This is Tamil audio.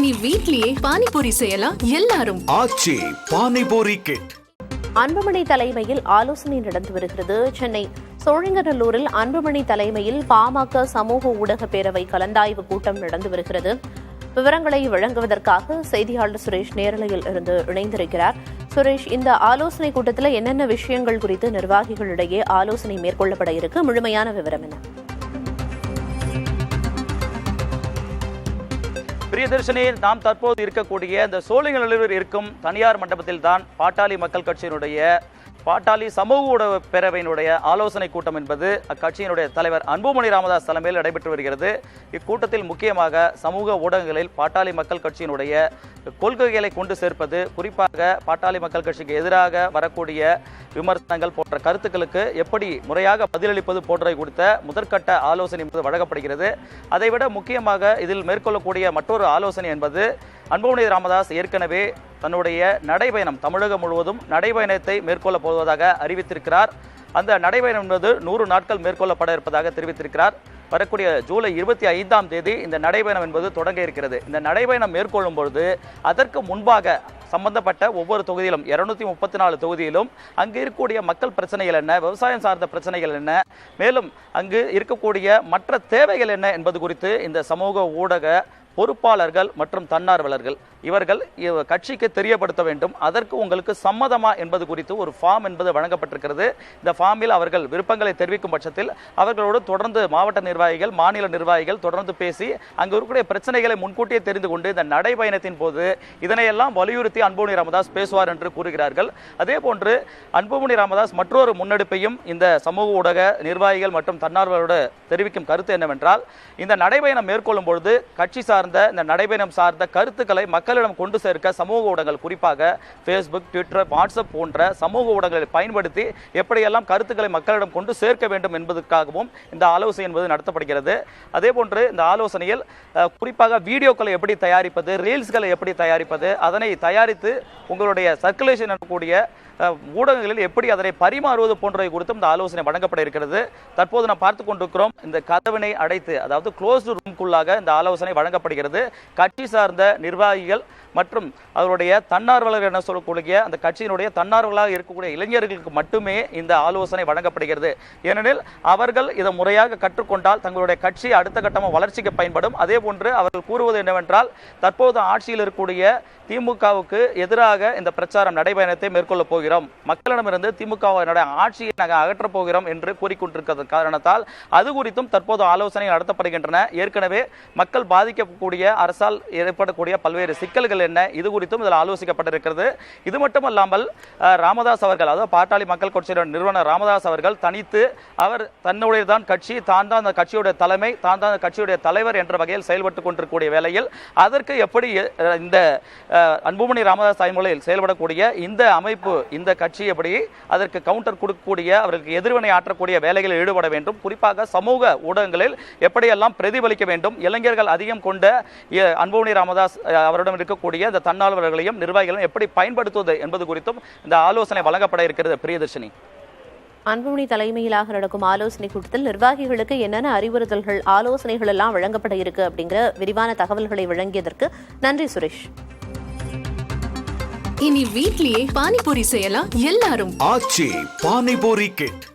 இனி வீட்லயே பானிபூரி செய்யலாம் எல்லாரும். ஆச்சி பானிபூரி கிட். அன்புமணி தலைமையில் ஆலோசனை நடந்து வருகிறது. சென்னை சோழிங்கநல்லூரில் அன்புமணி தலைமையில் பாமக சமூக ஊடக பேரவை கலந்தாய்வு கூட்டம் நடந்து வருகிறது. விவரங்களை வழங்குவதற்காக செய்தியாளர் சுரேஷ் நேரலையில் இருந்து இணைந்திருக்கிறார். சுரேஷ், இந்த ஆலோசனை கூட்டத்தில் என்னென்ன விஷயங்கள் குறித்து நிர்வாகிகளிடையே ஆலோசனை மேற்கொள்ளப்பட இருக்கு? முழுமையான விவரம் என்ன? பிரியதர்ஷினி, நாம் தற்போது இருக்கக்கூடிய இந்த சோழிங்கநல்லூரில் இருக்கும் தனியார் மண்டபத்தில் தான் பாட்டாளி மக்கள் கட்சியினுடைய பாட்டாளி சமூக ஊடக பேரவையினுடைய ஆலோசனை கூட்டம் என்பது அக்கட்சியினுடைய தலைவர் அன்புமணி ராமதாஸ் தலைமையில் நடைபெற்று வருகிறது. இக்கூட்டத்தில் முக்கியமாக சமூக ஊடகங்களில் பாட்டாளி மக்கள் கட்சியினுடைய கொள்கைகளை கொண்டு சேர்ப்பது, குறிப்பாக பாட்டாளி மக்கள் கட்சிக்கு எதிராக வரக்கூடிய விமர்சனங்கள் போன்ற கருத்துக்களுக்கு எப்படி முறையாக பதிலளிப்பது போன்றவை குறித்த முதற்கட்ட ஆலோசனை என்பது வழங்கப்படுகிறது. அதைவிட முக்கியமாக இதில் மேற்கொள்ளக்கூடிய மற்றொரு ஆலோசனை என்பது அன்புமணி ராமதாஸ் ஏற்கனவே தன்னுடைய நடைபயணம் தமிழகம் முழுவதும் நடைபயணத்தை மேற்கொள்ளப் போவதாக அறிவித்திருக்கிறார். அந்த நடைபயணம் என்பது 100 நாட்கள் மேற்கொள்ளப்பட இருப்பதாக தெரிவித்திருக்கிறார். வரக்கூடிய ஜூலை 25ஆம் தேதி இந்த நடைபயணம் என்பது தொடங்க இருக்கிறது. இந்த நடைபயணம் மேற்கொள்ளும் பொழுது அதற்கு முன்பாக சம்பந்தப்பட்ட ஒவ்வொரு தொகுதியிலும் 234 தொகுதியிலும் அங்கு இருக்கக்கூடிய மக்கள் பிரச்சனைகள் என்ன, விவசாயம் சார்ந்த பிரச்சனைகள் என்ன, மேலும் அங்கு இருக்கக்கூடிய மற்ற தேவைகள் என்ன என்பது குறித்து இந்த சமூக ஊடக பொறுப்பாளர்கள் மற்றும் தன்னார்வலர்கள் இவர்கள் கட்சிக்கு தெரியப்படுத்த வேண்டும். அதற்கு உங்களுக்கு சம்மதமா என்பது குறித்து ஒரு ஃபார்ம் என்பது வழங்கப்பட்டிருக்கிறது. இந்த ஃபார்மில் அவர்கள் விருப்பங்களை தெரிவிக்கும் பட்சத்தில் அவர்களோடு தொடர்ந்து மாவட்ட நிர்வாகிகள், மாநில நிர்வாகிகள் தொடர்ந்து பேசி அங்கு இருக்கக்கூடிய பிரச்சனைகளை முன்கூட்டியே தெரிந்து கொண்டு இந்த நடைபயணத்தின் போது இதனையெல்லாம் வலியுறுத்தி அன்புமணி ராமதாஸ் பேசுவார் என்று கூறுகிறார்கள். அதே போன்று அன்புமணி ராமதாஸ் மற்றொரு முன்னெடுப்பையும் இந்த சமூக ஊடக நிர்வாகிகள் மற்றும் தன்னார்வலரோடு தெரிவிக்கும் கருத்து என்னவென்றால், இந்த நடைபயணம் மேற்கொள்ளும் பொழுது கட்சி சார்ந்த இந்த நடைபயணம் சார்ந்த கருத்துக்களை மக்களிடம் கொண்டு சேர்க்க சமூக ஊடகங்கள், குறிப்பாக ஃபேஸ்புக், ட்விட்டர், வாட்ஸ்அப் போன்ற சமூக ஊடகங்களை பயன்படுத்தி எப்படியெல்லாம் கருத்துக்களை மக்களிடம் கொண்டு சேர்க்க வேண்டும் என்பதற்காகவும் இந்த ஆலோசனை என்பது நடத்தப்படுகிறது. அதே போன்று இந்த ஆலோசனையில் குறிப்பாக வீடியோக்களை எப்படி தயாரிப்பது, ரீல்ஸ்களை எப்படி தயாரிப்பது, அதனை தயாரித்து உங்களுடைய சர்க்குலேஷன் கூடிய ஊடகங்களில் எப்படி அதனை பரிமாறுவது போன்றவை குறித்தும் இந்த ஆலோசனை வழங்கப்பட இருக்கிறது. தற்போது நாம் பார்த்து கொண்டிருக்கிறோம், இந்த கதவினை அடைத்து, அதாவது க்ளோஸ்டு ரூம்குள்ளாக இந்த ஆலோசனை வழங்கப்படுகிறது. கட்சி சார்ந்த நிர்வாகிகள் மற்றும் அவருடைய தன்னார்வலர் என சொல்லக்கூடிய அந்த கட்சியினுடைய தன்னார்வலாக இருக்கக்கூடிய இளைஞர்களுக்கு மட்டுமே இந்த ஆலோசனை வழங்கப்படுகிறது. ஏனெனில் அவர்கள் இதை முறையாக கற்றுக்கொண்டால் தங்களுடைய கட்சி அடுத்த கட்டமாக வளர்ச்சிக்கு பயன்படும். அதே போன்று அவர்கள் கூறுவது என்னவென்றால், தற்போது ஆட்சியில் இருக்கக்கூடிய திமுகவுக்கு எதிராக இந்த பிரச்சாரம் நடைபயணத்தை மேற்கொள்ளப் போகிறோம், மக்களிடமிருந்து திமுகவினுடைய ஆட்சியை நாங்கள் அகற்றப் போகிறோம் என்று கூறிக்கொண்டிருக்கிறது காரணத்தால் அது குறித்தும் தற்போது ஆலோசனை நடத்தப்படுகின்றன. ஏற்கனவே மக்கள் பாதிக்கக்கூடிய அரசால் ஏற்படக்கூடிய பல்வேறு சிக்கல்கள் என்ன, இது குறித்தும் இதில் ஆலோசிக்கப்பட்டிருக்கிறது. இது மட்டுமல்லாமல் ராமதாஸ் அவர்கள், அதாவது பாட்டாளி மக்கள் கட்சியின் நிறுவனர் ராமதாஸ் அவர்கள் தனித்து அவர் தன்னுடைய தான் கட்சி, தான் தான் அந்த கட்சியுடைய தலைமை, தான் தான் கட்சியுடைய தலைவர் என்ற வகையில் செயல்பட்டுக் கொண்டிருக்கக்கூடிய வேளையில் அதற்கு எப்படி இந்த அன்புமணி ராமதாஸ் தலைமையில் செயல்படக்கூடிய இந்த அமைப்பு, இந்த கட்சி எப்படி அதற்கு கவுண்டர் கொடுக்கக்கூடிய, அவர்களுக்கு எதிர்வினை ஆற்றக்கூடிய வேலைகளில் ஈடுபட வேண்டும், குறிப்பாக சமூக ஊடகங்களில் எப்படியெல்லாம் பிரதிபலிக்க வேண்டும், இளைஞர்கள் அதிகம் கொண்ட அன்புமணி ராமதாஸ் அவரிடம் இருக்கக்கூடிய இந்த தன்னார்வலர்களையும் நிர்வாகிகளையும் எப்படி பயன்படுத்துவது என்பது குறித்தும் இந்த ஆலோசனை வழங்கப்பட இருக்கிறது. பிரியதர்ஷினி, அன்புமணி தலைமையிலாக நடக்கும் ஆலோசனை கூட்டத்தில் நிர்வாகிகளுக்கு என்னென்ன அறிவுறுத்தல்கள், ஆலோசனைகள் எல்லாம் வழங்கப்பட இருக்கு அப்படிங்கிற விரிவான தகவல்களை வழங்கியதற்கு நன்றி சுரேஷ். இனி வீட்லயே பானிபூரி செய்யலாம் எல்லாரும். ஆச்சி பானிபூரி கிட்.